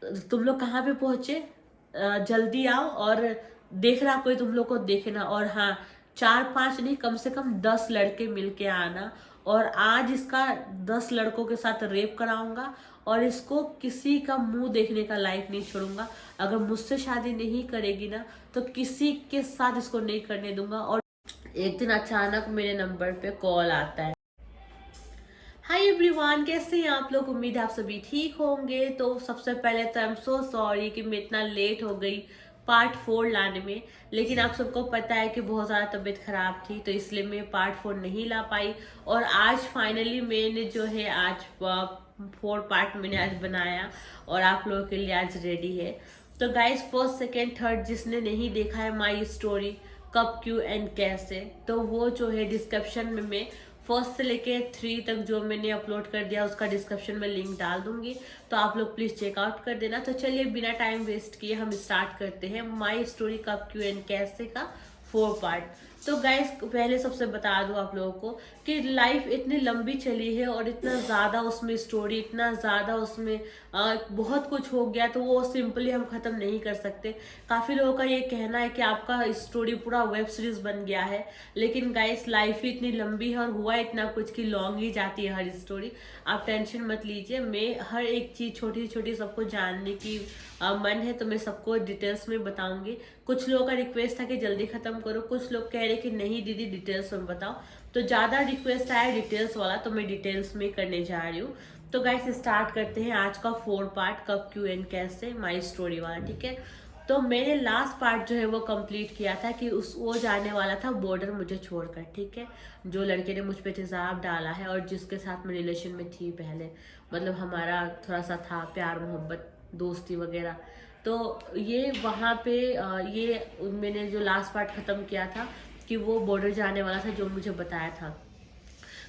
तुम लोग कहाँ पे पहुंचे? जल्दी आओ और देख रहा कोई तुम लोग को देखे ना। और हाँ, 4-5 नहीं, कम से कम 10 लड़के मिलके आना। और आज इसका 10 लड़कों के साथ रेप कराऊंगा और इसको किसी का मुंह देखने का लायक नहीं छोड़ूंगा। अगर मुझसे शादी नहीं करेगी ना तो किसी के साथ इसको नहीं करने दूंगा। और एक दिन अचानक मेरे नंबर पे कॉल आता है। हाय एवरीवन, कैसे हैं आप लोग? उम्मीद है आप सभी ठीक होंगे। तो सबसे पहले तो आई एम सो सॉरी कि मैं इतना लेट हो गई पार्ट 4 लाने में। लेकिन आप सबको पता है कि बहुत ज़्यादा तबीयत ख़राब थी, तो इसलिए मैं पार्ट 4 नहीं ला पाई। और आज फाइनली मैंने जो है आज 4 पार्ट मैंने आज बनाया और आप लोगों के लिए आज रेडी है। तो गाइज, फर्स्ट सेकेंड थर्ड जिसने नहीं देखा है माई स्टोरी कब क्यों एंड कैसे, तो वो जो है डिस्क्रिप्शन में मैं फर्स्ट से लेके 3 तक जो मैंने अपलोड कर दिया उसका डिस्क्रिप्शन में लिंक डाल दूंगी। तो आप लोग प्लीज चेकआउट कर देना। तो चलिए बिना टाइम वेस्ट किए हम स्टार्ट करते हैं माई स्टोरी कब क्यों एंड कैसे का 4 पार्ट। तो गाइस, पहले सबसे बता दूं आप लोगों को कि लाइफ इतनी लंबी चली है और इतना ज़्यादा उसमें स्टोरी, इतना ज़्यादा उसमें बहुत कुछ हो गया, तो वो सिंपली हम ख़त्म नहीं कर सकते। काफ़ी लोगों का ये कहना है कि आपका स्टोरी पूरा वेब सीरीज बन गया है। लेकिन गाइस, लाइफ ही इतनी लंबी है और हुआ इतना कुछ कि लॉन्ग ही जाती है हर स्टोरी। आप टेंशन मत लीजिए, मैं हर एक चीज़ छोटी छोटी सबको जानने की मन है, तो मैं सबको डिटेल्स में बताऊंगी। कुछ लोगों का रिक्वेस्ट था कि जल्दी खत्म करो, कुछ लोग कह रहे कि नहीं दीदी डिटेल्स में बताओ। तो ज़्यादा रिक्वेस्ट आया डिटेल्स वाला, तो मैं डिटेल्स में करने जा रही हूँ। तो गाइस, स्टार्ट करते हैं आज का 4 पार्ट कब क्यों एंड कैसे माई स्टोरी वाला, ठीक है। तो मैंने लास्ट पार्ट जो है वो कंप्लीट किया था कि उस वो जाने वाला था बॉर्डर मुझे छोड़कर, ठीक है। जो लड़के ने मुझ पे तेजाब डाला है और जिसके साथ मैं रिलेशन में थी पहले, मतलब हमारा थोड़ा सा था प्यार मोहब्बत दोस्ती वगैरह। तो ये वहाँ पे ये मैंने जो लास्ट पार्ट ख़त्म किया था कि वो बॉर्डर जाने वाला था जो मुझे बताया था।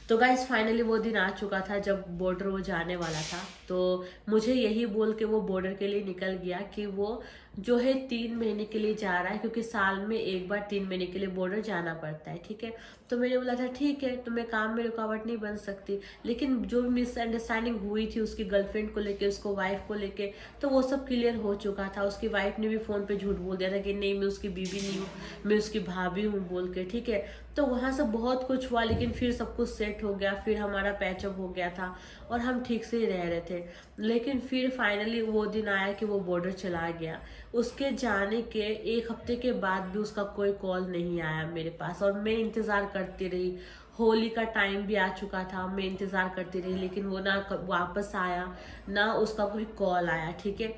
तो गाइस, फाइनली वो दिन आ चुका था जब बॉर्डर वो जाने वाला था। तो मुझे यही बोल के वो बॉर्डर के लिए निकल गया कि वो जो है 3 महीने के लिए जा रहा है, क्योंकि साल में एक बार 3 महीने के लिए बॉर्डर जाना पड़ता है, ठीक है। तो मैंने बोला था ठीक है, तो मैं काम में रुकावट नहीं बन सकती। लेकिन जो मिसअंडरस्टैंडिंग हुई थी उसकी गर्लफ्रेंड को लेके, उसको वाइफ को लेके, तो वो सब क्लियर हो चुका था। उसकी वाइफ ने भी फ़ोन पे झूठ बोल दिया था कि नहीं मैं उसकी बीवी नहीं हूँ, मैं उसकी भाभी हूँ बोल के, ठीक है। तो वहाँ से बहुत कुछ हुआ, लेकिन फिर सब कुछ सेट हो गया, फिर हमारा पैचअप हो गया था और हम ठीक से ही रह रहे थे। लेकिन फिर फाइनली वो दिन आया कि वो बॉर्डर चला गया। उसके जाने के 1 हफ्ते के बाद भी उसका कोई कॉल नहीं आया मेरे पास, और मैं इंतज़ार करती रही। होली का टाइम भी आ चुका था, मैं इंतज़ार करती रही, लेकिन वो ना वापस आया ना उसका कोई कॉल आया, ठीक है।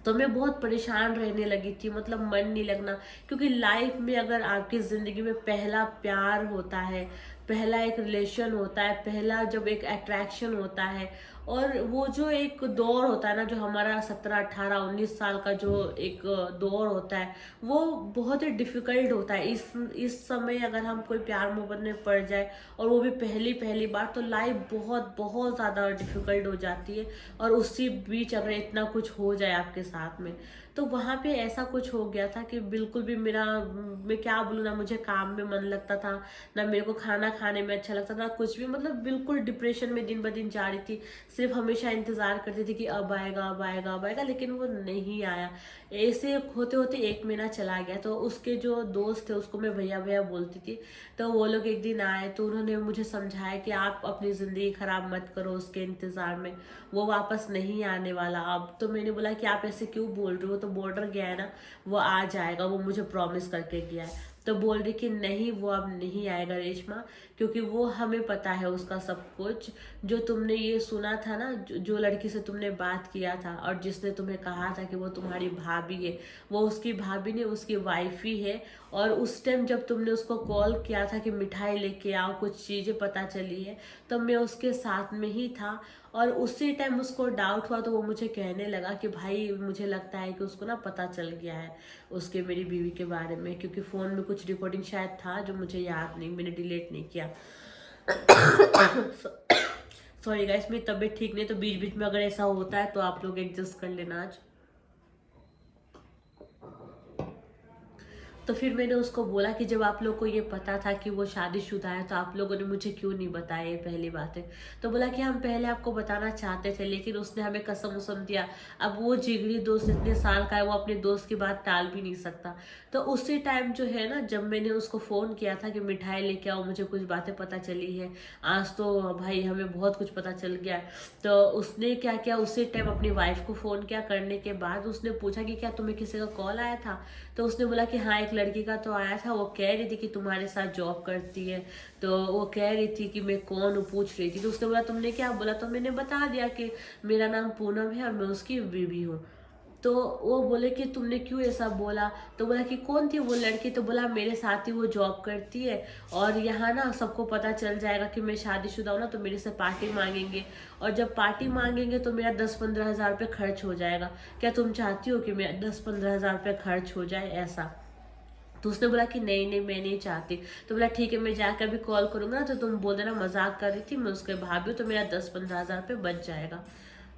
तो मैं बहुत परेशान रहने लगी थी, मतलब मन नहीं लगना। क्योंकि लाइफ में अगर आपकी ज़िंदगी में पहला प्यार होता है, पहला एक रिलेशन होता है, पहला जब एक अट्रैक्शन होता है, और वो जो एक दौर होता है ना, जो हमारा 17 18 19 साल का जो एक दौर होता है, वो बहुत ही डिफिकल्ट होता है। इस समय अगर हम कोई प्यार मोहब्बत में पड़ जाए और वो भी पहली पहली बार, तो लाइफ बहुत बहुत ज़्यादा डिफिकल्ट हो जाती है। और उसी बीच अगर इतना कुछ हो जाए आपके साथ में, तो वहाँ पे ऐसा कुछ हो गया था कि बिल्कुल भी मेरा, मैं क्या बोलूँ, ना मुझे काम में मन लगता था, ना मेरे को खाना खाने में अच्छा लगता था, कुछ भी, मतलब बिल्कुल डिप्रेशन में दिन ब दिन जा रही थी। सिर्फ हमेशा इंतज़ार करती थी कि अब आएगा अब आएगा अब आएगा, लेकिन वो नहीं आया। ऐसे होते होते 1 महीना चला गया। तो उसके जो दोस्त थे उसको मैं भैया भैया बोलती थी। तो वो लोग एक दिन आए तो उन्होंने मुझे समझाया कि आप अपनी ज़िंदगी ख़राब मत करो उसके इंतज़ार में, वो वापस नहीं आने वाला अब। तो मैंने बोला कि आप ऐसे क्यों बोल रहे हो, तो बॉर्डर गया है ना, वो आ जाएगा, वो मुझे प्रॉमिस करके गया है। तो बोल रही कि नहीं वो अब नहीं आएगा रेशमा, क्योंकि वो हमें पता है उसका सब कुछ। जो तुमने ये सुना था ना, जो लड़की से तुमने बात किया था और जिसने तुम्हें कहा था कि वो तुम्हारी भाभी है, वो उसकी भाभी ने उसकी वाइफ ही है। और उस टाइम जब तुमने उसको कॉल किया था कि मिठाई लेके आओ, कुछ चीज़ें पता चली है, तो मैं उसके साथ में ही था। और उसी टाइम उसको डाउट हुआ, तो वो मुझे कहने लगा कि भाई मुझे लगता है कि उसको ना पता चल गया है उसके मेरी बीवी के बारे में, क्योंकि फ़ोन में कुछ रिकॉर्डिंग शायद था जो मुझे याद नहीं, मैंने डिलीट नहीं किया। सॉरी गाइस, मेरी तबीयत ठीक नहीं, तो बीच बीच में अगर ऐसा होता है तो आप लोग एडजस्ट कर लेना आज। तो फिर मैंने उसको बोला कि जब आप लोग को ये पता था कि वो शादीशुदा है तो आप लोगों ने मुझे क्यों नहीं बताया, ये पहली बात है। तो बोला कि हम पहले आपको बताना चाहते थे लेकिन उसने हमें कसम उसम दिया। अब वो जिगरी दोस्त इतने साल का है, वो अपने दोस्त की बात टाल भी नहीं सकता। तो उसी टाइम जो है ना, जब मैंने उसको फ़ोन किया था कि मिठाई लेके आओ, मुझे कुछ बातें पता चली है, आज तो भाई हमें बहुत कुछ पता चल गया है। तो उसने क्या किया, उसी टाइम अपनी वाइफ को फ़ोन किया। करने के बाद उसने पूछा कि क्या तुम्हें किसी का कॉल आया था। तो उसने बोला कि हाँ, एक लड़की का तो आया था, वो कह रही थी कि तुम्हारे साथ जॉब करती है। तो वो कह रही थी कि मैं कौन हूँ, पूछ रही थी। तो उसने बोला तुमने क्या बोला। तो मैंने बता दिया कि मेरा नाम पूनम है और मैं उसकी बीवी हूँ। तो वो बोले कि तुमने क्यों ऐसा बोला। तो बोला कि कौन थी वो लड़की। तो बोला मेरे साथ ही वो जॉब करती है और यहाँ ना सबको पता चल जाएगा कि मैं शादीशुदा हूँ ना, तो मेरे से पार्टी मांगेंगे और जब पार्टी मांगेंगे तो मेरा 10-15 हज़ार रुपये खर्च हो जाएगा। क्या तुम चाहती हो कि मेरा 10-15 हज़ार रुपये खर्च हो जाए ऐसा। तो उसने बोला कि नहीं नहीं, मैं नहीं चाहती। तो बोला ठीक है, मैं जाकर भी कॉल करूंगा ना तो तुम बोल देना मजाक कर रही थी, मैं उसके भाभी हूँ, तो मेरा 10-15 हज़ार रुपये बच जाएगा।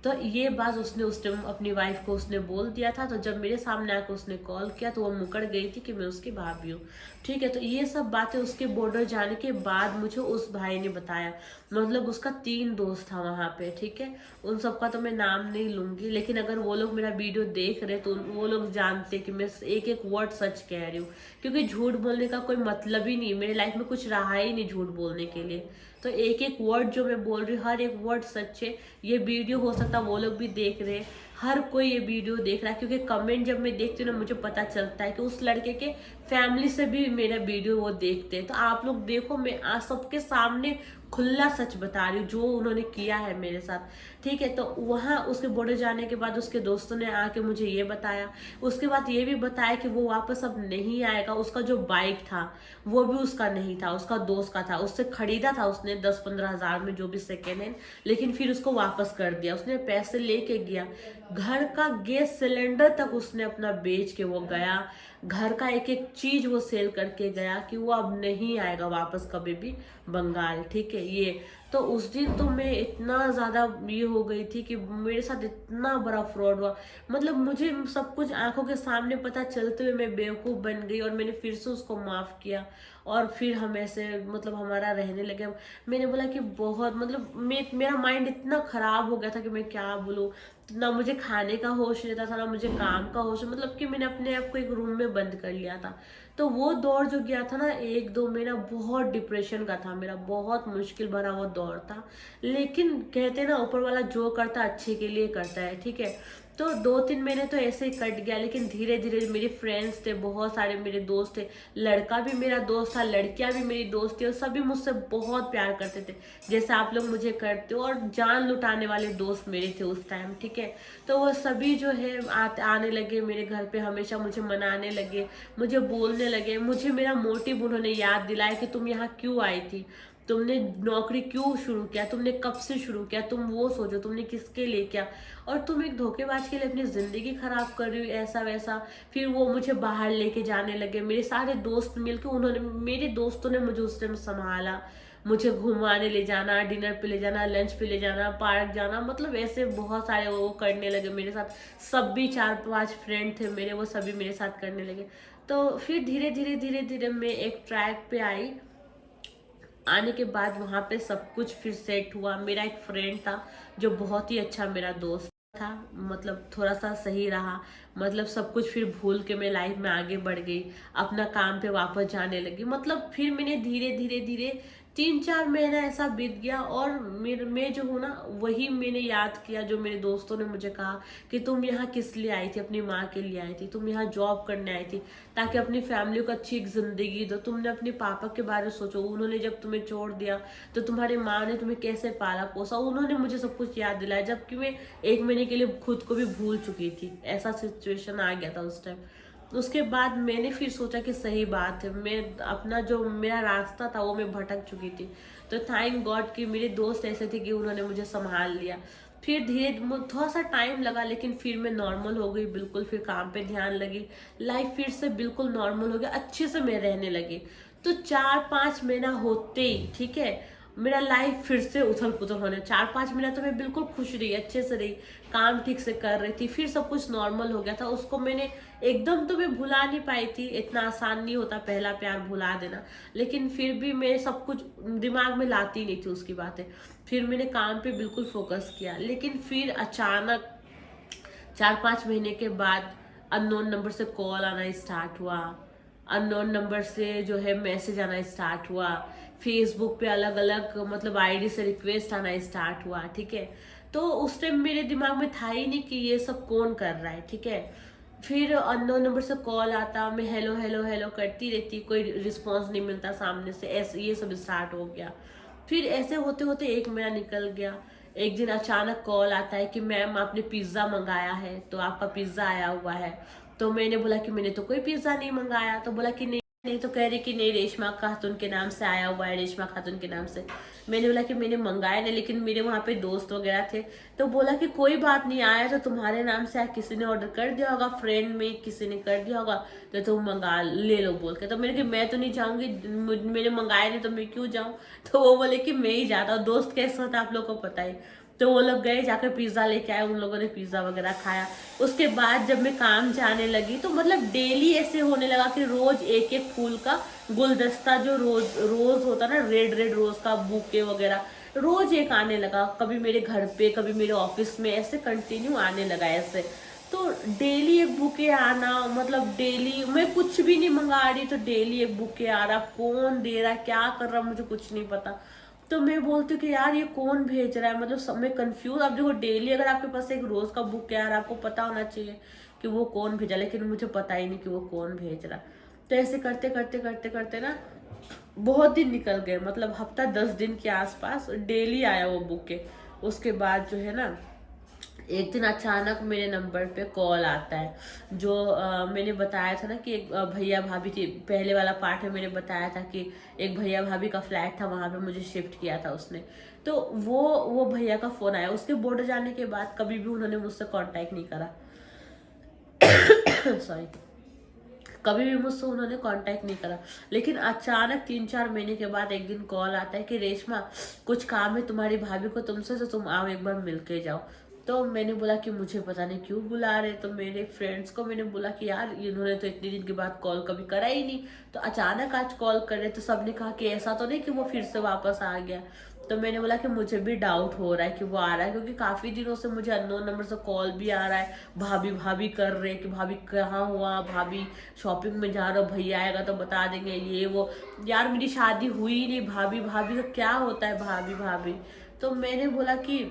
तो ये बात उसने उस टाइम अपनी वाइफ को उसने बोल दिया था। तो जब मेरे सामने आकर उसने कॉल किया तो वो मुकर गई थी कि मैं उसकी भाभी हूँ। ठीक है, तो ये सब बातें उसके बॉर्डर जाने के बाद मुझे उस भाई ने बताया। मतलब उसका 3 दोस्त था वहाँ पे। ठीक है, उन सबका तो मैं नाम नहीं लूंगी, लेकिन अगर वो लोग मेरा वीडियो देख रहे तो वो लोग जानते कि मैं एक एक वर्ड सच कह रही हूँ। क्योंकि झूठ बोलने का कोई मतलब ही नहीं, मेरे लाइफ में कुछ रहा ही नहीं झूठ बोलने के लिए। तो एक एक वर्ड जो मैं बोल रही हूँ, हर एक वर्ड सच है। ये वीडियो हो सकता है वो लोग भी देख रहे हैं, हर कोई ये वीडियो देख रहा है। क्योंकि कमेंट जब मैं देखती हूँ ना, मुझे पता चलता है कि उस लड़के के फैमिली से भी मेरा वीडियो वो देखते हैं। तो आप लोग देखो, मैं आज सबके सामने खुला सच बता रही हूँ जो उन्होंने किया है मेरे साथ। ठीक है, तो वहाँ उसके बॉर्डर जाने के बाद उसके दोस्तों ने आके मुझे ये बताया। उसके बाद ये भी बताया कि वो वापस अब नहीं आएगा। उसका जो बाइक था वो भी उसका नहीं था, उसका दोस्त का था। उससे खरीदा था उसने 10-15 हज़ार में, जो भी सेकेंड हैंड, लेकिन फिर उसको वापस कर दिया। उसने पैसे लेके गया, घर का गैस सिलेंडर तक उसने अपना बेच के वो गया। घर का एक एक चीज वो सेल करके गया कि वो अब नहीं आएगा वापस कभी भी बंगाल। ठीक है, ये तो उस दिन तो मैं इतना ज्यादा ये हो गई थी कि मेरे साथ इतना बड़ा फ्रॉड हुआ। मतलब मुझे सब कुछ आंखों के सामने पता चलते हुए मैं बेवकूफ बन गई और मैंने फिर से उसको माफ किया और फिर हम ऐसे मतलब हमारा रहने लगे। मैंने बोला कि बहुत मतलब मेरा माइंड इतना खराब हो गया था कि मैं क्या बोलूँ। ना मुझे खाने का होश रहता था, ना मुझे काम का होश। मतलब कि मैंने अपने आप को एक रूम में बंद कर लिया था। तो वो दौर जो गया था ना 1-2 महीना, बहुत डिप्रेशन का था मेरा, बहुत मुश्किल भरा वो दौर था। लेकिन कहते ना ऊपर वाला जो करता है अच्छे के लिए करता है। ठीक है, तो 2-3 महीने तो ऐसे ही कट गया। लेकिन धीरे धीरे मेरे फ्रेंड्स थे, बहुत सारे मेरे दोस्त थे। लड़का भी मेरा दोस्त था, लड़कियां भी मेरी दोस्त थी और सभी मुझसे बहुत प्यार करते थे, जैसे आप लोग मुझे करते हो। और जान लुटाने वाले दोस्त मेरे थे उस टाइम। ठीक है, तो वो सभी जो है आने लगे मेरे घर पे, हमेशा मुझे मनाने लगे, मुझे बोलने लगे। मुझे मेरा मोटिव उन्होंने याद दिलाया कि तुम यहाँ क्यों आई थी, तुमने नौकरी क्यों शुरू किया, तुमने कब से शुरू किया, तुम वो सोचो तुमने किसके लिए किया, और तुम एक धोखेबाज के लिए अपनी जिंदगी खराब कर रही हो, ऐसा वैसा। फिर वो मुझे बाहर लेके जाने लगे, मेरे सारे दोस्त मिलके उन्होंने, मेरे दोस्तों ने मुझे उस टाइम संभाला। मुझे घुमाने ले जाना, डिनर पे ले जाना, लंच पे ले जाना, पार्क जाना, मतलब ऐसे बहुत सारे वो करने लगे मेरे साथ। सब भी 4-5 फ्रेंड थे मेरे, वो सभी मेरे साथ करने लगे। तो फिर धीरे धीरे धीरे धीरे मैं एक ट्रैक पे आई। आने के बाद वहाँ पे सब कुछ फिर सेट हुआ। मेरा एक फ्रेंड था जो बहुत ही अच्छा मेरा दोस्त था, मतलब थोड़ा सा सही रहा। मतलब सब कुछ फिर भूल के मैं लाइफ में आगे बढ़ गई, अपना काम पे वापस जाने लगी। मतलब फिर मैंने धीरे धीरे धीरे 3-4 महीना ऐसा बीत गया और मेरे मैं जो हूँ ना, वही मैंने याद किया जो मेरे दोस्तों ने मुझे कहा कि तुम यहाँ किस लिए आई थी, अपनी माँ के लिए आई थी, तुम यहाँ जॉब करने आई थी ताकि अपनी फैमिली को अच्छी एक जिंदगी दो। तुमने अपने पापा के बारे में सोचो, उन्होंने जब तुम्हें छोड़ दिया तो तुम्हारी माँ ने तुम्हें कैसे पाला पोसा। उन्होंने मुझे सब कुछ याद दिलाया, जबकि मैं 1 महीने के लिए खुद को भी भूल चुकी थी। ऐसा सिचुएशन आ गया था उस टाइम। उसके बाद मैंने फिर सोचा कि सही बात है, मैं अपना जो मेरा रास्ता था वो मैं भटक चुकी थी। तो थैंक गॉड कि मेरे दोस्त ऐसे थे कि उन्होंने मुझे संभाल लिया। फिर धीरे थोड़ा सा टाइम लगा, लेकिन फिर मैं नॉर्मल हो गई बिल्कुल। फिर काम पे ध्यान लगी, लाइफ फिर से बिल्कुल नॉर्मल हो गया, अच्छे से मैं रहने लगी। तो 4-5 महीना होते ही, ठीक है, मेरा लाइफ फिर से उथल पुथल होने। 4-5 मिनट तो मैं बिल्कुल खुश रही, अच्छे से रही, काम ठीक से कर रही थी, फिर सब कुछ नॉर्मल हो गया था। उसको मैंने एकदम तो मैं भुला नहीं पाई थी, इतना आसान नहीं होता पहला प्यार भुला देना, लेकिन फिर भी मैं सब कुछ दिमाग में लाती नहीं थी उसकी बातें। फिर मैंने काम पे बिल्कुल फोकस किया, लेकिन फिर अचानक 4-5 महीने के बाद अननोन नंबर से कॉल आना स्टार्ट हुआ, अननोन नंबर से जो है मैसेज आना स्टार्ट हुआ, फेसबुक पे अलग अलग मतलब आईडी से रिक्वेस्ट आना स्टार्ट हुआ, ठीक है। तो उस टाइम मेरे दिमाग में था ही नहीं कि ये सब कौन कर रहा है, ठीक है। फिर अननोन नंबर से कॉल आता, मैं हेलो हेलो हेलो करती रहती, कोई रिस्पॉन्स नहीं मिलता सामने से, ऐसे ये सब स्टार्ट हो गया। फिर ऐसे होते होते 1 महीना निकल गया। एक दिन अचानक कॉल आता है कि मैम आपने पिज्ज़ा मंगाया है, तो आपका पिज्ज़ा आया हुआ है। तो मैंने बोला कि मैंने तो कोई पिज्ज़ा नहीं मंगाया। तो बोला कि नहीं नहीं, तो कह रही कि नहीं रेशमा खातून के नाम से आया हुआ है, रेशमा खातून के नाम से। मैंने बोला कि मैंने मंगाया नहीं, लेकिन मेरे वहाँ पे दोस्त वगैरह थे। तो बोला कि कोई बात नहीं, आया तो तुम्हारे नाम से, किसी ने ऑर्डर कर दिया होगा, फ्रेंड में किसी ने कर दिया होगा, तो तुम मंगा ले लो बोल के। तो मैंने कि मैं तो नहीं जाऊंगी, मैंने मंगाया नहीं तो मैं क्यों जाऊँ। तो वो बोले कि मैं ही जाता हूँ, दोस्त कैसे होता है आप लोग को पता ही। तो वो लोग गए, जाकर पिज्ज़ा लेके आए, उन लोगों ने पिज्ज़ा वगैरह खाया। उसके बाद जब मैं काम जाने लगी तो मतलब डेली ऐसे होने लगा कि रोज एक एक फूल का गुलदस्ता, जो रोज रोज होता ना, रेड रेड रोज का बुके वगैरह, रोज एक आने लगा। कभी मेरे घर पे, कभी मेरे ऑफिस में, ऐसे कंटिन्यू आने लगा ऐसे। तो डेली एक बुके आना, मतलब डेली मैं कुछ भी नहीं मंगा रही तो डेली एक बुके आ रहा, कौन दे रहा क्या कर रहा मुझे कुछ नहीं पता। तो मैं बोलती हूँ कि यार ये कौन भेज रहा है, मतलब सब मैं कंफ्यूज। अब देखो डेली अगर आपके पास एक रोज का बुक है यार, आपको पता होना चाहिए कि वो कौन भेजा, लेकिन मुझे पता ही नहीं कि वो कौन भेज रहा। तो ऐसे करते करते करते करते ना बहुत दिन निकल गए, मतलब हफ्ता 10 दिन के आसपास डेली आया वो बुके। उसके बाद जो है ना, एक दिन अचानक मेरे नंबर पे कॉल आता है। जो मैंने बताया था ना कि एक भैया भाभी थी, पहले वाला पार्ट में मैंने बताया था कि एक भैया भाभी का फ्लैट था, वहां पे मुझे शिफ्ट किया था उसने। तो वो भैया का फोन आया। उसके बॉर्डर जाने के बाद कभी भी उन्होंने मुझसे कांटेक्ट नहीं करा। सॉरी, कभी भी मुझसे उन्होंने कांटेक्ट नहीं करा। लेकिन अचानक 3-4 महीने के बाद एक दिन कॉल आता है कि रेशमा कुछ काम है तुम्हारी भाभी को तुमसे, तो तुम आओ एक बार मिल के जाओ। तो मैंने बोला कि मुझे पता नहीं क्यों बुला रहे। तो मेरे फ्रेंड्स को मैंने बोला कि यार इन्होंने तो इतने दिन के बाद कॉल कभी करा ही नहीं, तो अचानक आज कॉल कर रहे। तो सबने कहा कि ऐसा तो नहीं कि वो फिर से वापस आ गया। तो मैंने बोला कि मुझे भी डाउट हो रहा है कि वो आ रहा है, क्योंकि काफी दिनों से मुझे अननोन नंबर से कॉल भी आ रहा है, भाभी भाभी कर रहे कि भाभी कहाँ हुआ, भाभी शॉपिंग में जा रहा हो, भैया आएगा तो बता देंगे, ये वो। यार मेरी शादी हुई ही नहीं, भाभी भाभी का क्या होता है, भाभी भाभी। तो मैंने बोला कि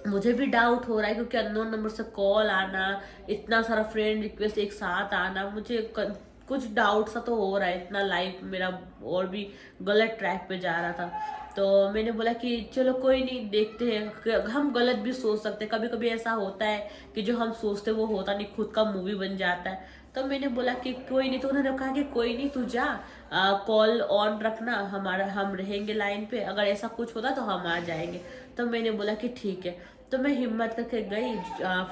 मुझे भी डाउट हो रहा है, क्योंकि अननोन नंबर से कॉल आना, इतना सारा फ्रेंड रिक्वेस्ट एक साथ आना, मुझे कुछ डाउट सा तो हो रहा है, इतना लाइफ मेरा और भी गलत ट्रैक पे जा रहा था। तो मैंने बोला कि चलो कोई नहीं, देखते हैं, हम गलत भी सोच सकते हैं, कभी कभी ऐसा होता है कि जो हम सोचते वो होता नहीं, खुद का मूवी बन जाता है। तो मैंने बोला कि कोई नहीं। तो उन्होंने कहा कि कोई नहीं, तू जा, कॉल ऑन रखना, हमारा हम रहेंगे लाइन पे, अगर ऐसा कुछ होता तो हम आ जाएंगे। तो मैंने बोला कि ठीक है। तो मैं हिम्मत करके गई,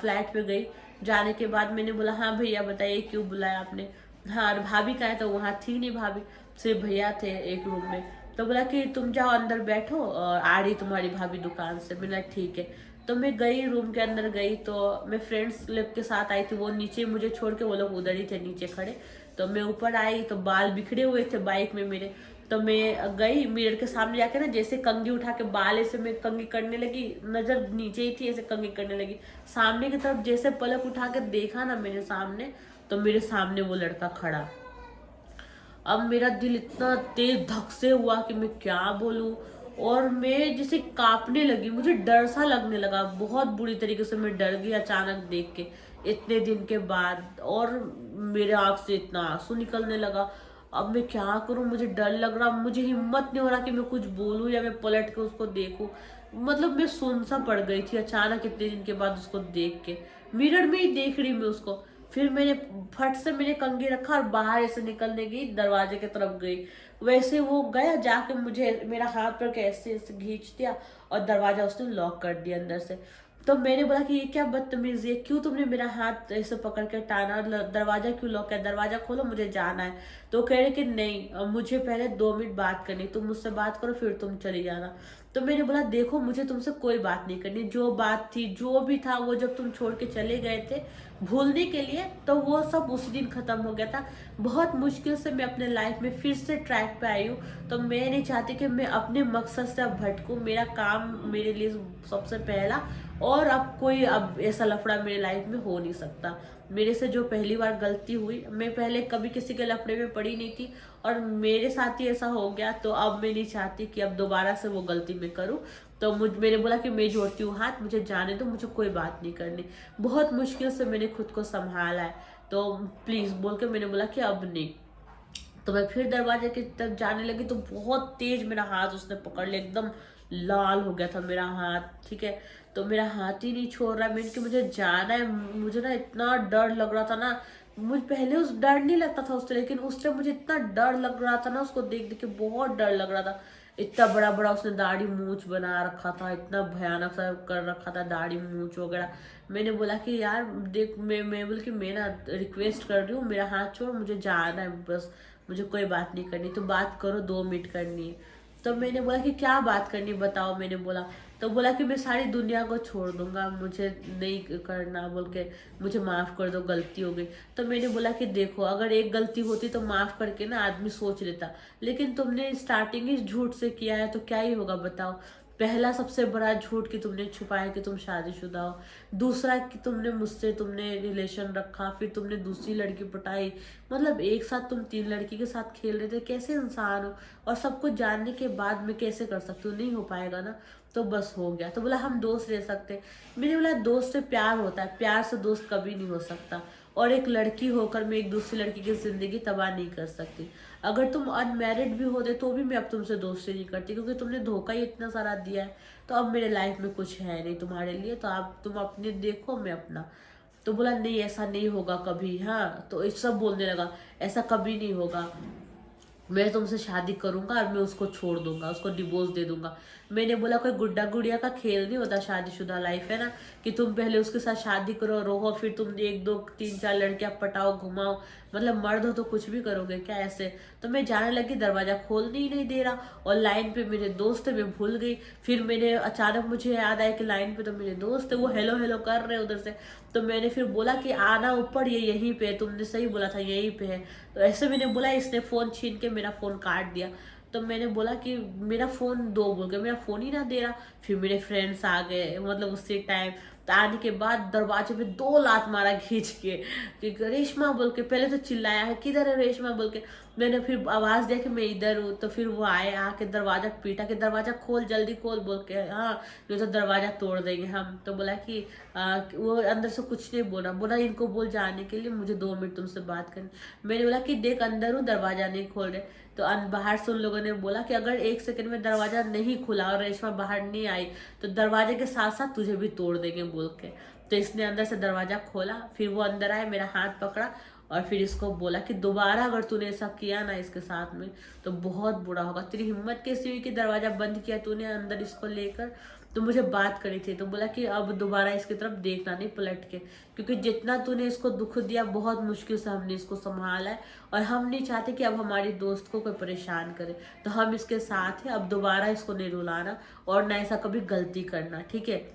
फ्लैट पे गई। जाने के बाद मैंने बोला हाँ भैया बताइए क्यों बुलाया आपने। हाँ, और भाभी का है, तो वहाँ थी नहीं भाभी, सिर्फ भैया थे एक रूम में। तो बोला कि तुम जाओ अंदर बैठो, और आ रही तुम्हारी भाभी दुकान से। मैंने ठीक है। तो मैं गई, रूम के अंदर गई, तो मैं फ्रेंड्स लोग के साथ आई थी, वो नीचे मुझे छोड़ के वो लोग उधर ही थे नीचे खड़े। तो मैं ऊपर आई तो बाल बिखरे हुए थे बाइक में मेरे। तो मैं गई मिरर के सामने जाके ना, जैसे कंघी उठा के बाल ऐसे मैं कंघी करने लगी, नजर नीचे ही थी, ऐसे कंघी करने लगी। सामने की तरफ जैसे पलक उठा के देखा ना मेरे सामने, तो मेरे सामने वो लड़का खड़ा। अब मेरा दिल इतना तेज धक से हुआ कि मैं क्या बोलूं, और मैं जैसे कांपने लगी, मुझे डर सा लगने लगा, बहुत बुरी तरीके से मैं डर गई अचानक देख के इतने दिन के बाद। और मेरे आंख से इतना आंसू निकलने लगा। अब मैं क्या करूं, मुझे डर लग रहा, मुझे हिम्मत नहीं हो रहा कि मैं कुछ बोलूं या मैं पलट के उसको देखूं। मतलब मैं सुन सा पड़ गई थी अचानक इतने दिन के बाद उसको देख के, मिरर में ही देख रही मैं उसको। फिर मैंने फट से मैंने कंघी रखा और बाहर ऐसे निकलने गई, दरवाजे की तरफ गई। वैसे वो गया, जाके मुझे मेरा हाथ पर के ऐसे ऐसे खींच दिया और दरवाजा उसने लॉक कर दिया अंदर से। तो मैंने बोला कि ये क्या बदतमीजी है, क्यों तुमने मेरा हाथ ऐसे पकड़ के टाना, दरवाजा क्यों लॉक है, दरवाजा खोलो मुझे जाना है। तो कह रहे कि नहीं, मुझे पहले 2 मिनट बात करनी, तुम मुझसे बात करो फिर तुम चली जाना। तो मैंने बोला देखो मुझे तुमसे कोई बात नहीं करनी, जो बात थी जो भी था वो जब तुम छोड़ के चले गए थे भूलने के लिए, तो वो सब उस दिन खत्म हो गया था। बहुत मुश्किल से मैं अपने लाइफ में फिर से ट्रैक पे आई हूँ। तो मैं नहीं चाहती कि मैं अपने मकसद से अब भटकूँ। मेरा काम मेरे लिए सबसे पहला, और अब ऐसा लफड़ा मेरे लाइफ में हो नहीं सकता। मेरे से जो पहली बार गलती हुई, मैं पहले कभी किसी के लफड़े में पड़ी नहीं थी और मेरे साथ ही ऐसा हो गया, तो अब मैं नहीं चाहती कि अब दोबारा से वो गलती मैं करूं। तो मैंने बोला कि मैं जोड़ती हूँ हाथ, मुझे जाने दो, मुझे कोई बात नहीं करनी। बहुत मुश्किल से मैंने खुद को संभाला है, तो प्लीज बोल के मैंने बोला कि अब नहीं। तो मैं फिर दरवाजे की तरफ जाने लगी तो बहुत तेज मेरा हाथ उसने पकड़ लिया, एकदम लाल हो गया था मेरा हाथ, ठीक है। तो मेरा हाथ ही नहीं छोड़ रहा है, मैंने कि मुझे जाना है। मुझे ना इतना डर लग रहा था ना, मुझे पहले उस डर नहीं लगता था उससे, लेकिन उस टाइम मुझे इतना डर लग रहा था ना, उसको देख देख के बहुत डर लग रहा था। इतना बड़ा बड़ा उसने दाढ़ी मूछ बना रखा था, इतना भयानक सा कर रखा था दाढ़ी मूछ वगैरह। मैंने बोला कि यार देख, मैं बोल कि मैं ना रिक्वेस्ट कर रही हूँ, मेरा हाथ छोड़, मुझे जाना है बस, मुझे कोई बात नहीं करनी, तो बात करो, 2 मिनट करनी है। तो मैंने बोला कि क्या बात करनी बताओ, मैंने बोला। तो बोला कि मैं सारी दुनिया को छोड़ दूंगा, मुझे नहीं करना बोल के, मुझे माफ़ कर दो, गलती हो गई। तो मैंने बोला कि देखो अगर एक गलती होती तो माफ़ करके ना आदमी सोच लेता, लेकिन तुमने स्टार्टिंग ही झूठ से किया है तो क्या ही होगा बताओ। पहला सबसे बड़ा झूठ कि तुमने छुपाया कि तुम शादीशुदा हो, दूसरा कि तुमने रिलेशन रखा, फिर तुमने दूसरी लड़की पटाई, मतलब एक साथ तुम 3 लड़की के साथ खेल रहे थे, कैसे इंसान हो। और सब कुछ जानने के बाद मैं कैसे कर सकती हूँ, नहीं हो पाएगा ना। तो बस हो गया। तो बोला हम दोस्त रह सकते। मैंने बोला दोस्त से प्यार होता है, प्यार से दोस्त कभी नहीं हो सकता। और एक लड़की होकर मैं एक दूसरी लड़की की जिंदगी तबाह नहीं कर सकती। अगर तुम अनमैरिड भी होते तो भी मैं अब तुमसे दोस्ती नहीं करती, क्योंकि तुमने धोखा ही इतना सारा दिया है। तो अब मेरे लाइफ में कुछ है नहीं तुम्हारे लिए, तो आप तुम अपने देखो, मैं अपना। तो बोला नहीं ऐसा नहीं होगा कभी, हाँ। तो ये सब बोलने लगा ऐसा कभी नहीं होगा, मैं तुमसे शादी करूंगा और मैं उसको छोड़ दूंगा, उसको डिवोर्स दे दूंगा। मैंने बोला कोई गुड्डा गुड़िया का खेल नहीं होता शादीशुदा लाइफ, है ना, कि तुम पहले उसके साथ शादी करो, रहो, फिर तुम 1 2 3 4 लड़कियां पटाओ घुमाओ, मतलब मर्द हो तो कुछ भी करोगे क्या ऐसे। तो मैं जाने लगी, दरवाजा खोलने ही नहीं दे रहा, और लाइन पे मेरे दोस्त है, मैं भूल गई। फिर मैंने अचानक मुझे याद आया कि लाइन पे तो मेरे दोस्त है, वो हेलो हेलो कर रहे उधर से। तो मैंने फिर बोला कि आना ऊपर, ये यहीं पे है, तुमने सही बोला था यहीं पे है। तो ऐसे मैंने बोला, इसने फोन छीन के मेरा फोन काट दिया। तो मैंने बोला कि मेरा फोन दो बोल के, मेरा फोन ही ना दे रहा। फिर मेरे फ्रेंड्स आ गए, मतलब उसी टाइम। तो आने के बाद दरवाजे पे 2 लात मारा खींच के कि रेशमा बोल के, पहले तो चिल्लाया है किधर है रेशमा बोल के। मैंने फिर आवाज दिया कि मैं इधर हूँ। तो फिर वो आए, आके दरवाजा पीटा कि दरवाजा खोल, जल्दी खोल बोल के, हाँ नहीं तो दरवाजा तोड़ देंगे हम। तो बोला कि वो अंदर से कुछ नहीं बोला, बोला इनको बोल जाने के लिए, मुझे 2 मिनट तुमसे बात करनी। मैंने बोला कि देख अंदर हूँ, दरवाजा नहीं खोल रहे। तो बाहर से उन लोगों ने बोला कि अगर 1 सेकंड में दरवाजा नहीं खुला और रेशमा बाहर नहीं आई तो दरवाजे के साथ साथ तुझे भी तोड़ देंगे बोल के। तो इसने अंदर से दरवाजा खोला, फिर वो अंदर आए, मेरा हाथ पकड़ा, और फिर इसको बोला कि दोबारा अगर तूने ऐसा किया ना इसके साथ में तो बहुत बुरा होगा। तेरी हिम्मत कैसी हुई कि दरवाजा बंद किया तूने अंदर इसको लेकर, तो मुझे बात करी थी। तो बोला कि अब दोबारा इसकी तरफ देखना नहीं पलट के, क्योंकि जितना तूने इसको दुख दिया बहुत मुश्किल से हमने इसको संभाला है, और हम नहीं चाहते कि अब हमारी दोस्त को कोई परेशान करे। तो हम इसके साथ हैं, अब दोबारा इसको नहीं रुलाना और ना ऐसा कभी गलती करना, ठीक है।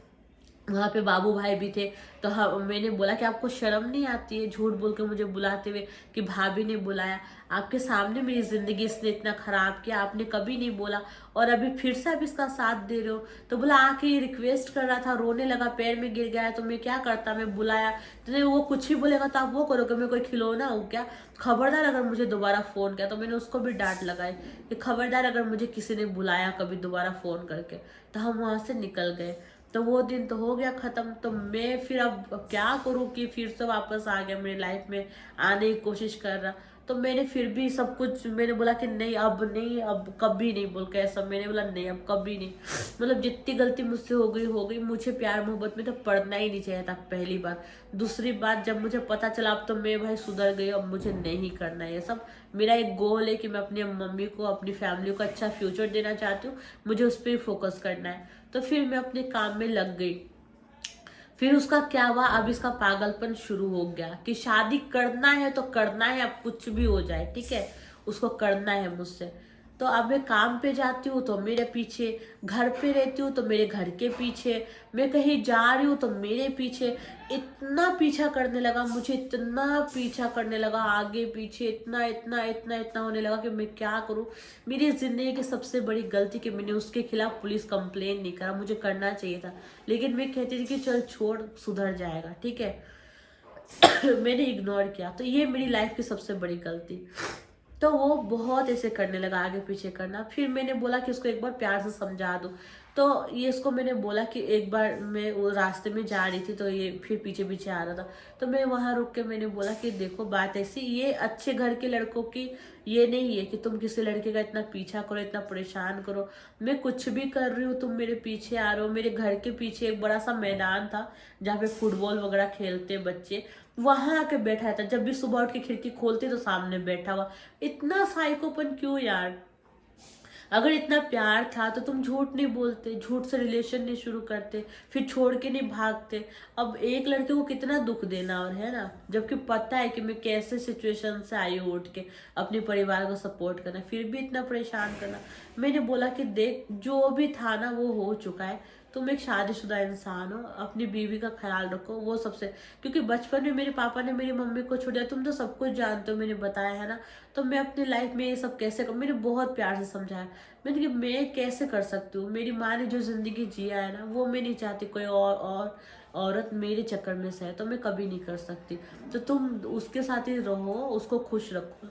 वहाँ पे बाबू भाई भी थे। तो हाँ, मैंने बोला कि आपको शर्म नहीं आती है झूठ बोल के मुझे बुलाते हुए कि भाभी ने बुलाया, आपके सामने मेरी जिंदगी इसने इतना खराब किया, आपने कभी नहीं बोला, और अभी फिर से आप इसका साथ दे रहे हो। तो बोला आके ये रिक्वेस्ट कर रहा था, रोने लगा, पैर में गिर गया, तो मैं क्या करता, मैं बुलाया। तो वो कुछ ही बोलेगा तो आप वो करोगे, मैं कोई खिलौना हूँ क्या। खबरदार अगर मुझे दोबारा फोन किया, तो मैंने उसको भी डांट लगाई कि खबरदार अगर मुझे किसी ने बुलाया कभी दोबारा फोन करके। तो हम वहां से निकल गए। तो वो दिन तो हो गया खत्म। तो मैं फिर अब क्या करूँ कि फिर से वापस आ गया मेरी लाइफ में, आने की कोशिश कर रहा। तो मैंने फिर भी सब कुछ, मैंने बोला कि नहीं अब नहीं, अब कभी नहीं बोल के ऐसा। मैंने बोला नहीं अब कभी नहीं, मतलब जितनी गलती मुझसे हो गई। मुझे प्यार मोहब्बत में तो पढ़ना ही नहीं चाहिए था पहली बार। दूसरी बात, जब मुझे पता चला अब तो मैं भाई सुधर गई, अब मुझे नहीं करना है ये सब। मेरा एक गोल है कि मैं अपनी मम्मी को, अपनी फैमिली को अच्छा फ्यूचर देना चाहती हूँ, मुझे उस पर फोकस करना है। तो फिर मैं अपने काम में लग गई। फिर उसका क्या हुआ, अब इसका पागलपन शुरू हो गया कि शादी करना है तो करना है, अब कुछ भी हो जाए, ठीक है, उसको करना है मुझसे। तो अब मैं काम पे जाती हूँ तो मेरे पीछे, घर पे रहती हूँ तो मेरे घर के पीछे, मैं कहीं जा रही हूँ तो मेरे पीछे, इतना पीछा करने लगा मुझे, इतना पीछा करने लगा आगे पीछे, इतना इतना इतना इतना होने लगा कि मैं क्या करूँ। मेरी जिंदगी की सबसे बड़ी गलती कि मैंने उसके खिलाफ पुलिस कंप्लेन नहीं करा, मुझे करना चाहिए था, लेकिन मैं कहती थी कि चल छोड़, सुधर जाएगा, ठीक है। मैंने इग्नोर किया, तो ये मेरी लाइफ की सबसे बड़ी गलती। तो वो बहुत ऐसे करने लगा, आगे पीछे करना। फिर मैंने बोला कि उसको एक बार प्यार से समझा दूं। तो ये इसको मैंने बोला कि एक बार मैं वो रास्ते में जा रही थी तो ये फिर पीछे पीछे आ रहा था, तो मैं वहां रुक के मैंने बोला कि देखो बात ऐसी, ये अच्छे घर के लड़कों की ये नहीं है कि तुम किसी लड़के का इतना पीछा करो, इतना परेशान करो। मैं कुछ भी कर रही हूँ, तुम मेरे पीछे आ रहे हो। मेरे घर के पीछे एक बड़ा सा मैदान था जहाँ पे फुटबॉल वगैरह खेलते बच्चे, वहां आके बैठा रहता, जब भी सुबह उठ के खिड़की खोलती तो सामने बैठा हुआ। इतना साइकोपन क्यों यार? अगर इतना प्यार था तो तुम झूठ नहीं बोलते, झूठ से रिलेशन नहीं शुरू करते, फिर छोड़ के नहीं भागते। अब एक लड़के को कितना दुख देना, और है ना, जबकि पता है कि मैं कैसे सिचुएशन से आई हूँ उठ के अपने परिवार को सपोर्ट करना, फिर भी इतना परेशान करना। मैंने बोला कि देख, जो भी था ना वो हो चुका है, तुम एक शादीशुदा इंसान हो, अपनी बीवी का ख्याल रखो, वो सबसे। क्योंकि बचपन में मेरे पापा ने मेरी मम्मी को छोड़ दिया, तुम तो सब कुछ जानते हो, मैंने बताया है ना। तो मैं अपनी लाइफ में ये सब कैसे करूँ, मैंने बहुत प्यार से समझाया। मैंने कि मैं कैसे कर सकती हूँ, मेरी माँ ने जो जिंदगी जिया है ना, वो मैं नहीं चाहती कोई और औरत मेरे चक्कर में से है, तो मैं कभी नहीं कर सकती। तो तुम उसके साथ ही रहो, उसको खुश रखो।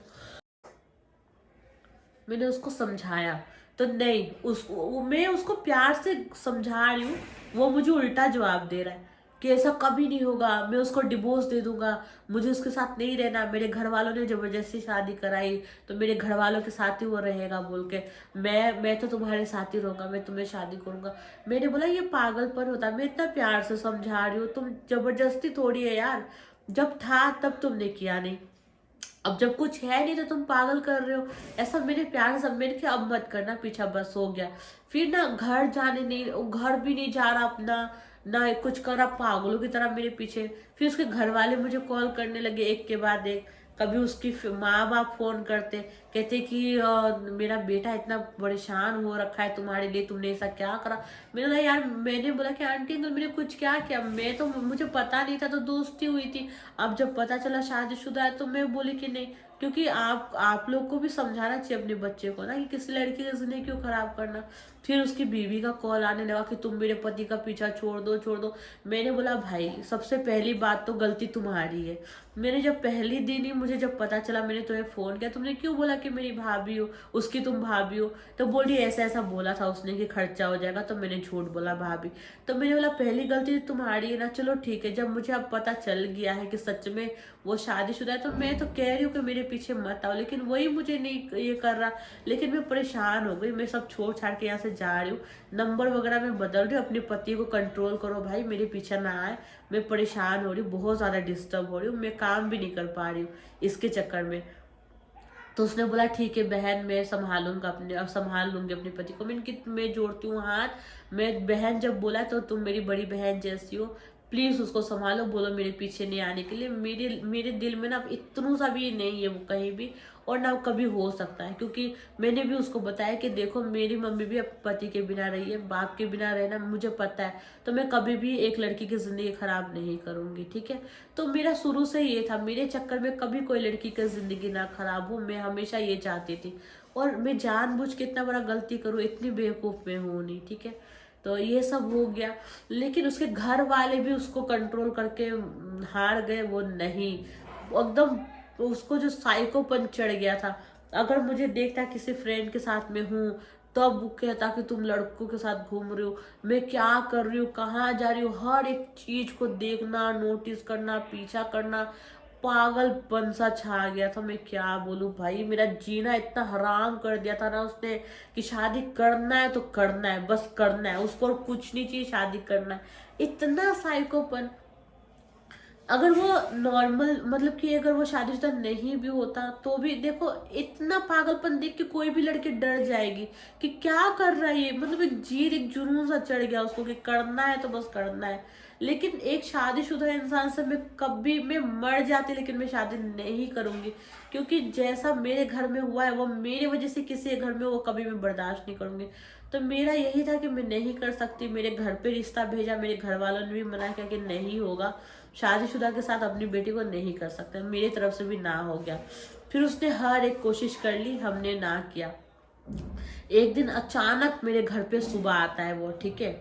मैंने उसको समझाया, तो नहीं, मैं उसको प्यार से समझा रही हूँ, वो मुझे उल्टा जवाब दे रहा है कि ऐसा कभी नहीं होगा, मैं उसको डिवोर्स दे दूंगा, मुझे उसके साथ नहीं रहना, मेरे घर वालों ने जबरदस्ती शादी कराई तो मेरे घर वालों के साथ ही वो रहेगा बोल के, मैं तो तुम्हारे साथ ही रहूंगा, मैं तुम्हें शादी करूंगा। मैंने बोला ये पागलपन होता है, मैं इतना प्यार से समझा रही हूँ, तुम जबरदस्ती थोड़ी है यार, जब था तब तुमने किया नहीं, अब जब कुछ है नहीं तो तुम पागल कर रहे हो। ऐसा मैंने प्यार से, मैंने कि अब मत करना पीछा, बस हो गया। फिर ना घर जाने नहीं, वो घर भी नहीं जा रहा अपना, ना कुछ कर रहा, पागलों की तरह मेरे पीछे। फिर उसके घर वाले मुझे कॉल करने लगे एक के बाद एक। कभी उसकी माँ बाप फोन करते, कहते कि मेरा बेटा इतना परेशान हो रखा है तुम्हारे लिए, तुमने ऐसा क्या करा। मैंने बोला यार, मैंने बोला कि आंटी तो मैंने कुछ क्या किया, मैं तो, मुझे पता नहीं था, तो दोस्ती हुई थी। अब जब पता चला शादीशुदा है तो मैं बोली कि नहीं, क्योंकि आप लोग को भी समझाना चाहिए अपने बच्चे को ना कि किसी लड़की की जिंदगी क्यों खराब करना। फिर उसकी बीवी का कॉल आने लगा कि तुम मेरे पति का पीछा छोड़ दो छोड़ दो। मैंने बोला भाई, सबसे पहली बात तो गलती तुम्हारी है। मैंने जब पहली दिन ही मुझे जब पता चला, मैंने तुम्हें फोन किया, तुमने क्यों बोला कि मेरी भाभी हो, उसकी तुम भाभी हो। तो बोली ऐसा ऐसा बोला था उसने कि खर्चा हो जाएगा, तो मैंने झूठ बोला भाभी। तो मैंने बोला पहली गलती तुम्हारी है ना, चलो ठीक है, जब मुझे अब पता चल गया है कि सच में वो शादीशुदा है, तो मैं तो कह रही हूँ कि मेरे पीछे मत आओ, लेकिन वही मुझे नहीं ये कर रहा। लेकिन मैं परेशान हो गई, मैं सब छोड़ छाड़ के यहाँ से जा रही हूँ, नंबर वगैरह मैं बदल रही हूँ, अपने पति को कंट्रोल करो भाई, मेरे पीछे ना आए। मैं परेशान हो रही हूँ, बहुत ज्यादा डिस्टर्ब हो रही हूँ, मैं काम भी नहीं कर पा रही हूँ इसके चक्कर में। तो उसने बोला ठीक है बहन, मैं संभालूंगा अपने, अब संभाल लूंगी अपने पति को। मैं जोड़ती हूँ हाथ, मैं बहन जब बोला तो तुम मेरी बड़ी बहन जैसी हो, प्लीज उसको संभालो, बोलो मेरे पीछे नहीं आने के लिए। मेरे मेरे दिल में ना अब इतना सा भी नहीं है वो कहीं भी, और ना कभी हो सकता है, क्योंकि मैंने भी उसको बताया कि देखो मेरी मम्मी भी अब पति के बिना रही है, बाप के बिना रहना मुझे पता है, तो मैं कभी भी एक लड़की की जिंदगी खराब नहीं करूंगी, ठीक है। तो मेरा शुरू से ये था, मेरे चक्कर में कभी कोई लड़की की जिंदगी ना खराब हो, मैं हमेशा ये चाहती थी। और मैं जानबूझ के इतना बड़ा गलती करूँ, इतनी बेवकूफ मैं हूँ नहीं, ठीक है। तो ये सब हो गया, लेकिन उसके घर वाले भी उसको कंट्रोल करके हार गए। वो नहीं, एकदम उसको जो साइकोपन चढ़ गया था। अगर मुझे देखता किसी फ्रेंड के साथ में हूँ, तब वो कहता कि तुम लड़कों के साथ घूम रही हो, मैं क्या कर रही हूँ, कहाँ जा रही हूँ, हर एक चीज को देखना, नोटिस करना, पीछा करना, पागलपन सा छा गया था। मैं क्या बोलूं भाई, मेरा जीना इतना हराम कर दिया था ना उसने, कि शादी करना है तो करना है, बस करना है उसको, और कुछ नहीं चाहिए, शादी करना है। इतना साइकोपन। अगर वो नॉर्मल, मतलब कि अगर वो शादीशुदा नहीं भी होता तो भी देखो, इतना पागलपन देख के कोई भी लड़की डर जाएगी कि क्या कर रहा है ये, मतलब एक जीर, एक जुनून सा चढ़ गया उसको कि करना है तो बस करना है। लेकिन एक शादीशुदा इंसान से मैं मर जाती लेकिन मैं शादी नहीं करूंगी, क्योंकि जैसा मेरे घर में हुआ है वो मेरी वजह से किसी के घर में वो कभी मैं बर्दाश्त नहीं करूंगी। तो मेरा यही था कि मैं नहीं कर सकती। मेरे घर पे रिश्ता भेजा, मेरे घर वालों ने भी मना किया कि नहीं होगा, शादीशुदा के साथ अपनी बेटी को नहीं कर सकते। मेरी तरफ से भी ना हो गया। फिर उसने हर एक कोशिश कर ली, हमने ना किया। एक दिन अचानक मेरे घर पे सुबह आता है वो, ठीक है।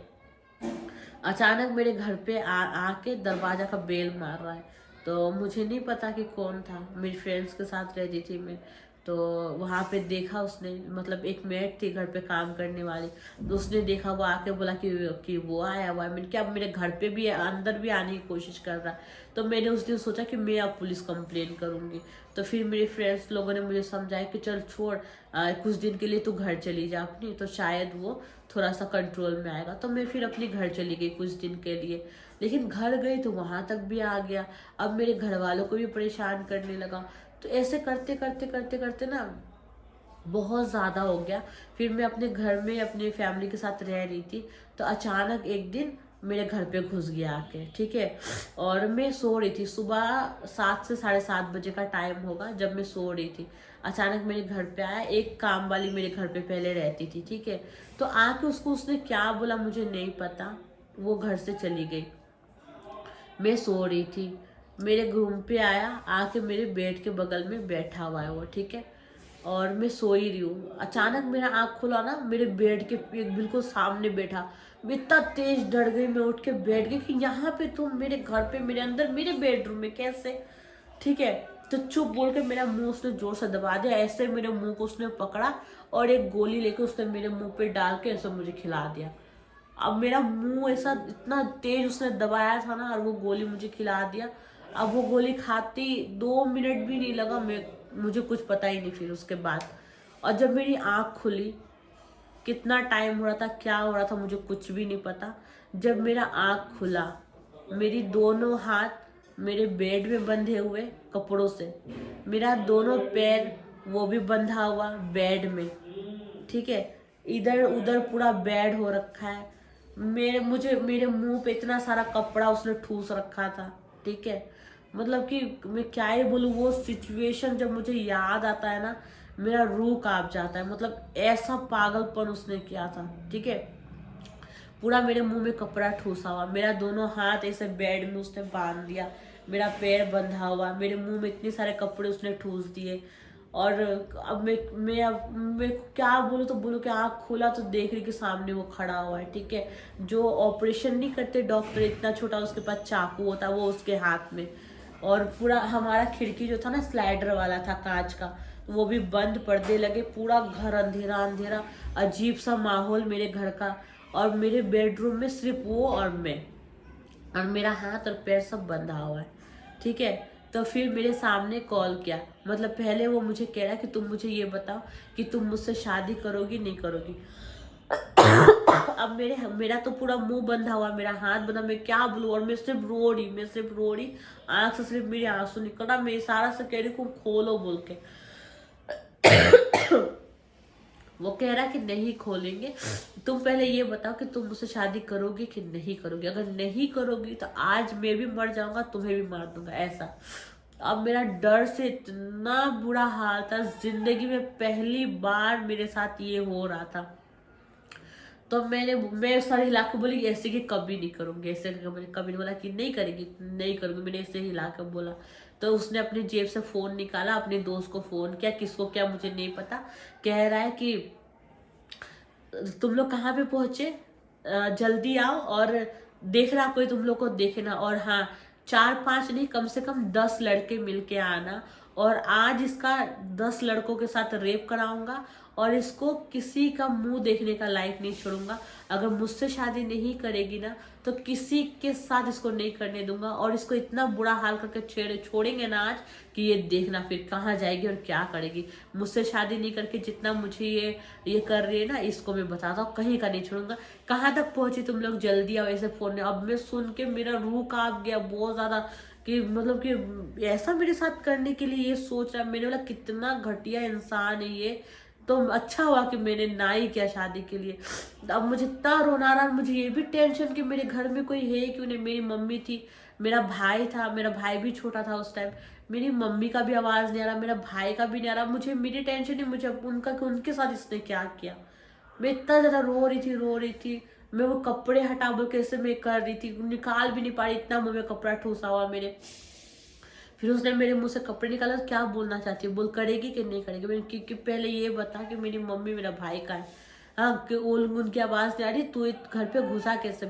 अचानक मेरे घर पे आके दरवाजा का बेल मार रहा है। तो मुझे नहीं पता कि कौन था, मेरी फ्रेंड्स के साथ रहती थी मैं। तो वहाँ पे देखा उसने, मतलब एक मेड थी घर पे काम करने वाली, तो उसने देखा, वो आके बोला कि वो आया हुआ है। मैंने क्या, मेरे घर पे भी अंदर भी आने की कोशिश कर रहा है। तो मैंने उस दिन सोचा कि मैं अब पुलिस कंप्लेन करूँगी। तो फिर मेरे फ्रेंड्स लोगों ने मुझे समझाया कि चल छोड़, कुछ दिन के लिए तू घर चली जा अपनी, तो शायद वो थोड़ा सा कंट्रोल में आएगा। तो मैं फिर अपने घर चली गई कुछ दिन के लिए। लेकिन घर गई तो वहां तक भी आ गया। अब मेरे घर वालों को भी परेशान करने लगा। तो ऐसे करते करते करते करते ना बहुत ज़्यादा हो गया। फिर मैं अपने घर में अपने फैमिली के साथ रह रही थी, तो अचानक एक दिन मेरे घर पे घुस गया आके, ठीक है। और मैं सो रही थी, सुबह 7 से 7:30 बजे का टाइम होगा जब मैं सो रही थी। अचानक मेरे घर पे आया, एक काम वाली मेरे घर पे पहले रहती थी, ठीक है। तो आके उसने क्या बोला मुझे नहीं पता, वो घर से चली गई। मैं सो रही थी, मेरे रूम पे आया, आके मेरे बेड के बगल में बैठा हुआ है वो, ठीक है। और मैं सो ही रही हूँ, अचानक मेरा आँख खुला ना, मेरे बेड के बिल्कुल सामने बैठा। मैं इतना तेज डर गई, मैं उठ के बैठ गई कि यहाँ पे तुम मेरे घर पे, मेरे अंदर, मेरे बेडरूम में कैसे, ठीक है। तो चुप बोल के मेरा मुंह उसने जोर से दबा दिया। ऐसे मेरे मुंह को उसने पकड़ा और एक गोली लेके उसने मेरे मुंह पे डाल के ऐसे मुझे खिला दिया। अब मेरा मुंह ऐसा इतना तेज उसने दबाया था ना, और वो गोली मुझे खिला दिया। अब वो गोली खाती 2 मिनट भी नहीं लगा, मुझे कुछ पता ही नहीं फिर उसके बाद। और जब मेरी आंख खुली, कितना टाइम हो रहा था, क्या हो रहा था, मुझे कुछ भी नहीं पता। जब मेरा आंख खुला, मेरी दोनों हाथ मेरे बेड में बंधे हुए कपड़ों से, मेरा दोनों पैर वो भी बंधा हुआ बेड में, ठीक है। इधर उधर पूरा बेड हो रखा है। मेरे मुंह पे इतना सारा कपड़ा उसने ठूस रखा था, ठीक है। मतलब कि मैं क्या ही बोलूं, वो सिचुएशन जब मुझे याद आता है ना, मेरा रूह कांप जाता है। मतलब ऐसा पागलपन उसने किया था, ठीक है। पूरा मेरे मुंह में कपड़ा ठूसा हुआ, मेरा दोनों हाथ ऐसे बेड में उसने बांध दिया, मेरा पैर बंधा हुआ, मेरे मुंह में इतने सारे कपड़े उसने ठूस दिए। और अब मैं क्या बोलूँ, तो बोलूँ कि आँख खोला तो देख रही कि सामने वो खड़ा हुआ है, ठीक है। जो ऑपरेशन नहीं करते डॉक्टर, इतना छोटा उसके पास चाकू होता, वो उसके हाथ में। और पूरा हमारा खिड़की जो था ना, स्लाइडर वाला था कांच का, तो वो भी बंद, पर्दे लगे, पूरा घर अंधेरा अंधेरा, अजीब सा माहौल मेरे घर का। और मेरे बेडरूम में सिर्फ वो और मैं, और मेरा हाथ और पैर सब बंधा हुआ है, ठीक है। तो फिर मेरे सामने कॉल किया, मतलब पहले वो मुझे कह रहा कि तुम मुझे ये बताओ कि तुम मुझसे शादी करोगी नहीं करोगी। अब मेरा तो पूरा मुंह बंधा हुआ, मेरा हाथ बंधा, मैं क्या बोलूं। और मैं सिर्फ रो रही, आंख से सिर्फ मेरे आंसू निकल रहा। मैं इशारा से कह रही हूँ खोलो बोल के। वो कह रहा कि नहीं खोलेंगे, तुम पहले ये बताओ कि तुम मुझसे शादी करोगी कि नहीं करोगी। अगर नहीं करोगी तो आज मैं भी मर जाऊंगा, तुम्हें भी मार दूंगा, ऐसा। अब मेरा डर से इतना बुरा हाल था, जिंदगी में पहली बार मेरे साथ ये हो रहा था। तो मैं सर हिला के बोली ऐसे कि कभी नहीं करूंगी, ऐसे मैंने कभी नहीं बोला कि नहीं करेगी नहीं करूंगी, मैंने ऐसे हिला कर बोला। तो उसने अपनी जेब से फोन निकाला, अपने दोस्त को फोन किया, किसको क्या मुझे नहीं पता। कह रहा है कि तुम लोग कहाँ पे पहुंचे, जल्दी आओ, और देख रहा कोई तुम लोग को देखे ना। और हाँ, 4-5 नहीं, कम से कम 10 लड़के मिलके आना, और आज इसका 10 लड़कों के साथ रेप कराऊंगा, और इसको किसी का मुंह देखने का लायक नहीं छोड़ूंगा। अगर मुझसे शादी नहीं करेगी ना, तो किसी के साथ इसको नहीं करने दूंगा। और इसको इतना बुरा हाल करके छोड़ेंगे ना आज, कि ये देखना फिर कहाँ जाएगी और क्या करेगी। मुझसे शादी नहीं करके जितना मुझे ये कर रही है ना, इसको मैं बताता हूँ, कहीं का नहीं छोड़ूंगा। कहाँ तक पहुंची तुम लोग, जल्दी आओ, ऐसे फोन। अब मैं सुन के मेरा रूह कांप गया बहुत ज्यादा, कि मतलब कि ऐसा मेरे साथ करने के लिए ये सोच रहा है। मैंने बोला कितना घटिया इंसान है ये, तो अच्छा हुआ कि मैंने ना ही किया शादी के लिए। अब मुझे इतना रोना आ रहा, मुझे ये भी टेंशन कि मेरे घर में कोई है क्यों नहीं। मेरी मम्मी थी, मेरा भाई था, मेरा भाई भी छोटा था उस टाइम। मेरी मम्मी का भी आवाज़ नहीं आ रहा, मेरा भाई का भी नहीं आ रहा। मुझे मेरी टेंशन नहीं, मुझे अब उनका कि उनके साथ इसने क्या किया। मैं इतना ज़्यादा रो रही थी। मैं वो कपड़े हटा बोल कैसे मैं कर रही थी, निकाल भी नहीं पा रही, इतना मुंह में कपड़ा ठूसा हुआ मेरे। फिर उसने मेरे मुंह से कपड़े निकाला, क्या बोलना चाहती है, बोल करेगी कि नहीं करेगी। मैंने कि पहले ये बता कि मेरी मम्मी मेरा भाई का है। हाँ कि वो उनकी आवाज़ नहीं आ रही, तू घर पे घुसा कैसे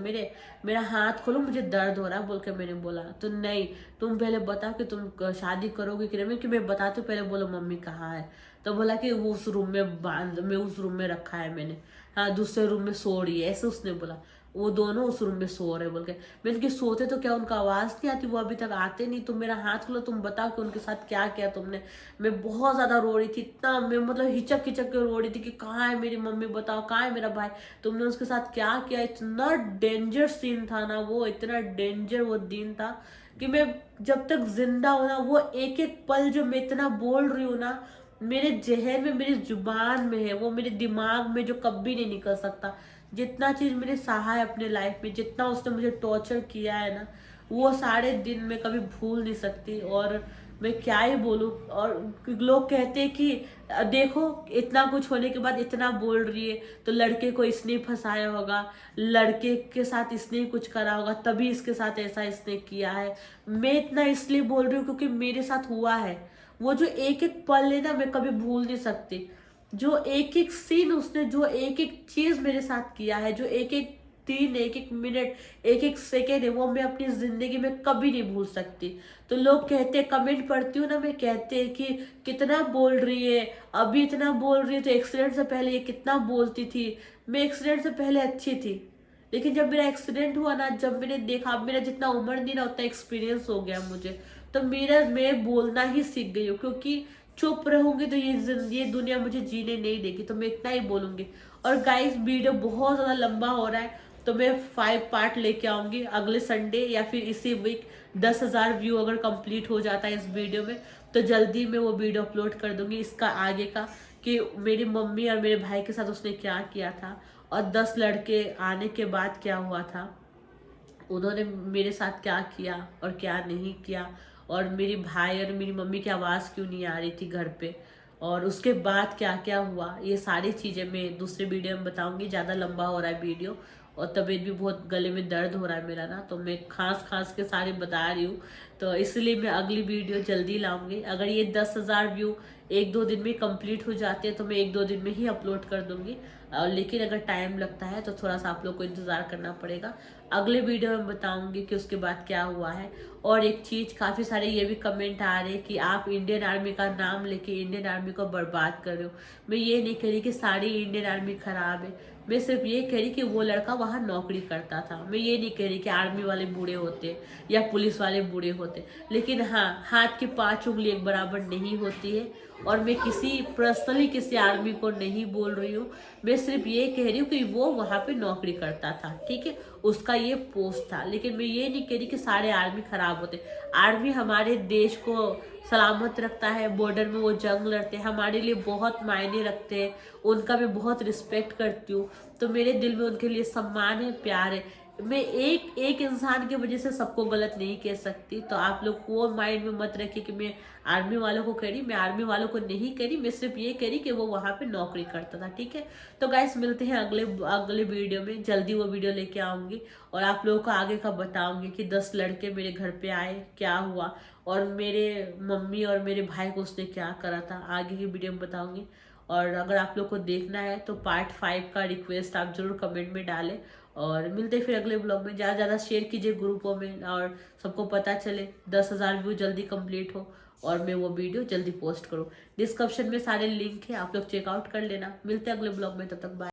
मेरा हाथ खोलो, मुझे दर्द हो रहा है बोल के मैंने बोला। तो नहीं, तुम पहले बता कि तुम शादी करोगे कि नहीं। कि मैं बताती हूँ, पहले बोलो मम्मी कहाँ है। तो बोला कि वो उस रूम में उस रूम में रखा है मैंने। हाँ, दूसरे रूम में सो रही है, ऐसे उसने बोला। वो दोनों उस रूम में सो रहे बोल के। मैंने कि सोते तो क्या उनका आवाज़ नहीं आती, वो अभी तक आते नहीं। तुम मेरा हाथ खोलो, तुम बताओ कि उनके साथ क्या किया तुमने। मैं बहुत ज़्यादा रो रही थी, इतना मैं मतलब हिचक हिचक के रो रही थी कि कहाँ है मेरी मम्मी, बताओ कहाँ है मेरा भाई, तुमने उसके साथ क्या किया। इतना डेंजर सीन था ना वो, इतना डेंजर वो दिन था कि मैं जब तक जिंदा हूँ ना, वो एक एक पल जो मैं इतना बोल रही हूँ ना, मेरे जहन में, मेरी जुबान में है, वो मेरे दिमाग में जो कभी नहीं निकल सकता। जितना चीज़ मैंने सहा है अपने लाइफ में, जितना उसने मुझे टॉर्चर किया है ना, वो सारे दिन मैं कभी भूल नहीं सकती। और मैं क्या ही बोलूँ। और लोग कहते हैं कि देखो इतना कुछ होने के बाद इतना बोल रही है, तो लड़के को इसने फंसाया होगा, लड़के के साथ इसने ही कुछ करा होगा, तभी इसके साथ ऐसा इसने किया है। मैं इतना इसलिए बोल रही हूँ क्योंकि मेरे साथ हुआ है। वो जो एक एक पल है ना, मैं कभी भूल नहीं सकती। जो एक एक सीन उसने, जो एक एक चीज मेरे साथ किया है, जो एक एक दिन, एक एक मिनट, एक एक सेकेंड है, वो मैं अपनी जिंदगी में कभी नहीं भूल सकती। तो लोग कहते हैं, कमेंट पढ़ती हूँ ना मैं, कहते हैं कि कितना बोल रही है, अभी इतना बोल रही है, तो एक्सीडेंट से पहले ये कितना बोलती थी। मैं एक्सीडेंट से पहले अच्छी थी, लेकिन जब मेरा एक्सीडेंट हुआ ना, जब मैंने देखा, अब मेरा जितना उम्र नहीं ना उतना एक्सपीरियंस हो गया मुझे। तो मैं बोलना ही सीख गई हूँ, क्योंकि चुप रहूंगी तो ये दुनिया मुझे जीने नहीं देगी। तो मैं इतना ही बोलूंगी। और गाइस, वीडियो बहुत ज़्यादा लंबा हो रहा है, तो मैं 5 पार्ट लेके आऊंगी अगले संडे या फिर इसी वीक। 10,000 व्यू अगर कंप्लीट हो जाता है इस वीडियो में, तो जल्दी मैं वो वीडियो अपलोड कर दूंगी इसका आगे का, कि मेरी मम्मी और मेरे भाई के साथ उसने क्या किया था, और 10 लड़के आने के बाद क्या हुआ था, उन्होंने मेरे साथ क्या किया और क्या नहीं किया। और मेरी भाई और मेरी मम्मी की आवाज़ क्यों नहीं आ रही थी घर पे, और उसके बाद क्या क्या हुआ, ये सारी चीज़ें मैं दूसरे वीडियो में बताऊंगी। ज़्यादा लंबा हो रहा है वीडियो, और तबीयत भी बहुत, गले में दर्द हो रहा है मेरा ना, तो मैं खांस खांस के सारे बता रही हूँ। तो इसलिए मैं अगली वीडियो जल्दी लाऊंगी। अगर ये 10,000 व्यू 1-2 दिन में कंप्लीट हो जाते हैं, तो मैं 1-2 दिन में ही अपलोड कर दूंगी। लेकिन अगर टाइम लगता है तो थोड़ा सा आप लोग को इंतज़ार करना पड़ेगा। अगले वीडियो में बताऊंगी कि उसके बाद क्या हुआ है। और एक चीज़, काफ़ी सारे ये भी कमेंट आ रहे हैं कि आप इंडियन आर्मी का नाम लेके इंडियन आर्मी को बर्बाद कर रहे हो। मैं ये नहीं कह रही कि सारी इंडियन आर्मी खराब है, मैं सिर्फ ये कह रही कि वो लड़का वहाँ नौकरी करता था। मैं ये नहीं कह रही कि आर्मी वाले बूढ़े होते या पुलिस वाले बूढ़े होते, लेकिन हाँ, हाथ की 5 उंगली एक बराबर नहीं होती है। और मैं पर्सनली किसी आर्मी को नहीं बोल रही हूँ, मैं सिर्फ ये कह रही हूँ कि वो वहाँ पे नौकरी करता था, ठीक है, उसका ये पोस्ट था। लेकिन मैं ये नहीं कह रही कि सारे आर्मी खराब होते। आर्मी हमारे देश को सलामत रखता है, बॉर्डर में वो जंग लड़ते हैं, हमारे लिए बहुत मायने रखते हैं, उनका मैं बहुत रिस्पेक्ट करती हूँ। तो मेरे दिल में उनके लिए सम्मान है, प्यार है। मैं एक एक इंसान की वजह से सबको गलत नहीं कह सकती। तो आप लोग वो माइंड में मत रखिए कि मैं आर्मी वालों को कह रही, मैं आर्मी वालों को नहीं कह रही, मैं सिर्फ ये कह रही कि वो वहाँ पे नौकरी करता था, ठीक है। तो गाइस, मिलते हैं अगले वीडियो में, जल्दी वो वीडियो लेके आऊँगी, और आप लोगों को आगे का बताऊँगी कि 10 लड़के मेरे घर पे आए, क्या हुआ, और मेरे मम्मी और मेरे भाई को उसने क्या करा था, आगे की वीडियो में बताऊँगी। और अगर आप लोग को देखना है तो पार्ट 5 का रिक्वेस्ट आप जरूर कमेंट में डालें। और मिलते हैं फिर अगले ब्लॉग में। ज़्यादा ज़्यादा शेयर कीजिए ग्रुपों में, और सबको पता चले, 10,000 व्यू जल्दी कंप्लीट हो और मैं वो वीडियो जल्दी पोस्ट करूँ। डिस्क्रिप्शन में सारे लिंक है, आप लोग चेकआउट कर लेना। मिलते हैं अगले ब्लॉग में, तब तक बाय।